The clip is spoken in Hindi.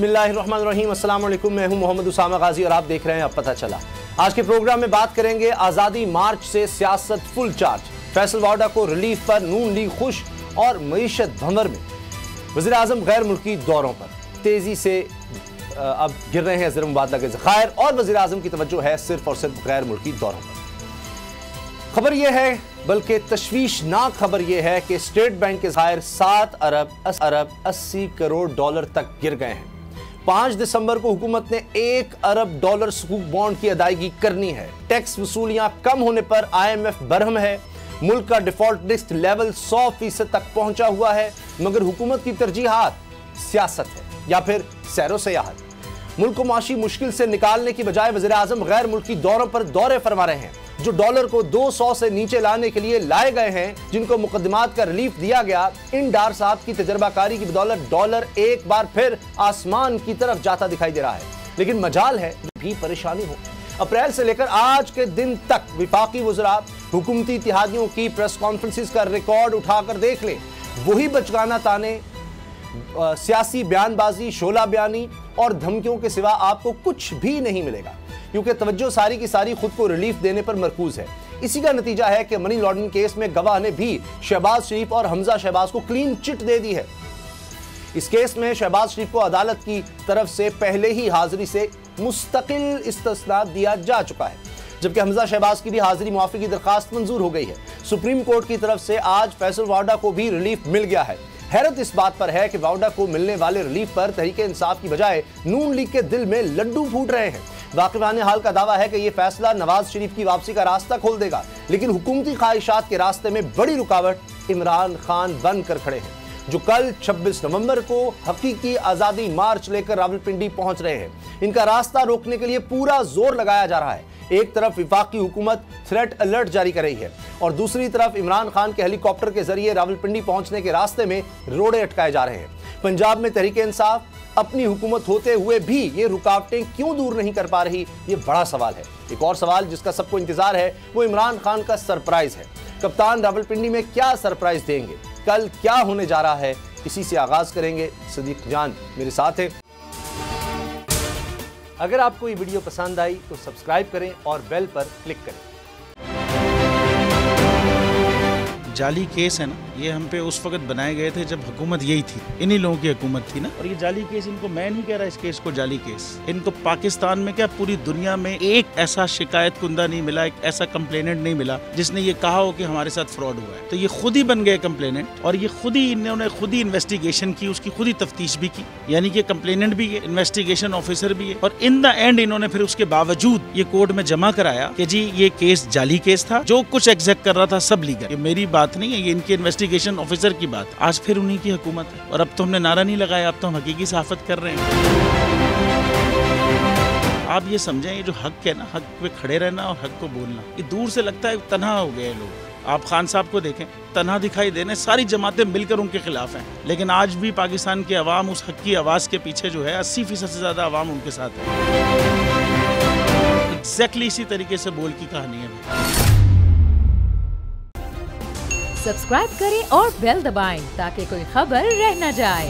बिस्मिल्लाहिर्रहमानिर्रहीम, अस्सलाम वालेकुम। मैं हूं मोहम्मद उसामा गाजी और आप देख रहे हैं अब पता चला। आज के प्रोग्राम में बात करेंगे आज़ादी मार्च से सियासत फुल चार्ज, फैसल वाडा को रिलीफ पर नून लीग खुश और मईशत भंवर में। वज़ीर आज़म गैर मुल्की दौरों पर तेजी से अब गिर रहे हैं ज़र मुबादला के ज़खायर और वज़ीर आज़म की तवज्जो है सिर्फ और सिर्फ गैर मुल्की दौरों पर। खबर यह है, बल्कि तशवीशनाक खबर यह है कि स्टेट बैंक के ज़खायर 7 अरब 80 करोड़ डॉलर तक गिर गए हैं। 5 दिसंबर को हुकूमत ने 1 अरब डॉलर सुकूक बॉन्ड की अदायगी करनी है। टैक्स वसूलियां कम होने पर IMF बरहम है। मुल्क का डिफॉल्ट रिस्क लेवल 100% तक पहुंचा हुआ है, मगर हुकूमत की तरजीहात सियासत है या फिर सैरो सयाहत। मुल्क को माशी मुश्किल से निकालने की बजाय वज़ीर आज़म गैर मुल्की दौरों पर दौरे फरमा रहे हैं। जो डॉलर को 200 से नीचे लाने के लिए लाए गए हैं, जिनको मुकदमात का रिलीफ दिया गया, इन डार साहब की तजर्बाकारी की बदौलत डॉलर एक बार फिर आसमान की तरफ जाता दिखाई दे रहा है। लेकिन मजाल है भी परेशानी हो। अप्रैल से लेकर आज के दिन तक विफाकी वज़रा हुकूमती इत्तेहादियों की प्रेस कॉन्फ्रेंसिस का रिकॉर्ड उठाकर देख लें। वही बचगाना ताने, सियासी बयानबाजी, शोला बयानी और धमकियों के सिवा आपको कुछ भी नहीं मिलेगा, क्योंकि तवज्जो सारी की सारी खुद को रिलीफ देने पर मरकूज है। इसी का नतीजा है कि मनी लॉन्ड्रिंग केस में गवाह ने भी शहबाज शरीफ और हमजा शहबाज को क्लीन चिट दे दी है। इस केस में शहबाज शरीफ को अदालत की तरफ से पहले ही हाजिरी से मुस्तकिल इस्तिस्ना दिया जा चुका है, जबकि हमजा शहबाज की भी हाजिरी मुआफ़ी की दरखास्त मंजूर हो गई है। सुप्रीम कोर्ट की तरफ से आज फैसल वाडा को भी रिलीफ मिल गया है। हैरत इस बात पर है कि वाडा को मिलने वाले रिलीफ पर तहरीके इंसाफ की बजाय नून लीग के दिल में लड्डू फूट रहे हैं। वाक़िफ़ाने हाल का दावा है कि यह फैसला नवाज शरीफ की वापसी का रास्ता खोल देगा, लेकिन हुकूमती ख्वाहिशात के रास्ते में बड़ी रुकावट इमरान खान बनकर खड़े हैं, जो कल 26 नवंबर को हकीकी आज़ादी मार्च लेकर रावलपिंडी पहुंच रहे हैं। इनका रास्ता रोकने के लिए पूरा जोर लगाया जा रहा है। एक तरफ विफाकी हुकूमत थ्रेट अलर्ट जारी कर रही है और दूसरी तरफ इमरान खान के हेलीकॉप्टर के जरिए रावलपिंडी पहुंचने के रास्ते में रोड़े अटकाए जा रहे हैं। पंजाब में तहरीके इंसाफ अपनी हुकूमत होते हुए भी ये रुकावटें क्यों दूर नहीं कर पा रही, ये बड़ा सवाल है। एक और सवाल जिसका सबको इंतजार है वो इमरान खान का सरप्राइज है। कप्तान रावलपिंडी में क्या सरप्राइज देंगे, कल क्या होने जा रहा है, इसी से आगाज करेंगे। सदीक जान मेरे साथ है। अगर आपको ये वीडियो पसंद आई तो सब्सक्राइब करें और बेल पर क्लिक करें। जाली केस है ना, ये हम पे उस वक्त बनाए गए थे जब हुकूमत यही थी, इन्हीं लोगों की हुकूमत थी ना। और ये जाली केस, इनको मैं नहीं कह रहा इस केस को जाली केस, इनको पाकिस्तान में क्या पूरी दुनिया में एक ऐसा शिकायत कुंदा नहीं मिला, एक ऐसा कंप्लेनेंट नहीं मिला जिसने ये कहा हो कि हमारे साथ फ्रॉड हुआ है। तो ये खुद ही बन गए कंप्लेनेंट और ये खुद ही इन्होंने खुद ही इन्वेस्टिगेशन की, उसकी खुद ही तफ्तीश भी की, यानी कि कंप्लेनेंट भी है, इन्वेस्टिगेशन ऑफिसर भी है। और इन द एंड इन्होंने फिर उसके बावजूद ये कोर्ट में जमा कराया कि जी ये केस जाली केस था, जो कुछ एग्जैक्ट कर रहा था सब लीगल। ये मेरी बात नहीं है, ये इनके इन्वेस्टिगेशन ऑफिसर की बात। आज फिर उन्हीं की हुकूमत है और अब तो हमने नारा नहीं लगाया, अब तो हम हकीकी सहाफत कर रहे हैं। आप ये समझें, ये जो हक है ना, हक पे खड़े रहना और हक को बोलना, ये दूर से लगता है तन्हा हो गए लोग। आप खान साहब को देखें, तन्हा दिखाई देने, सारी जमातें मिलकर उनके खिलाफ हैं, लेकिन आज भी पाकिस्तान की आवाम उस हक की आवाज़ के पीछे जो है 80% से ज़्यादा आवाम उनके साथ है। एग्जैक्टली इसी तरीके से बोल की कहानी है। सब्सक्राइब करें और बेल दबाएं ताकि कोई खबर रह न जाए।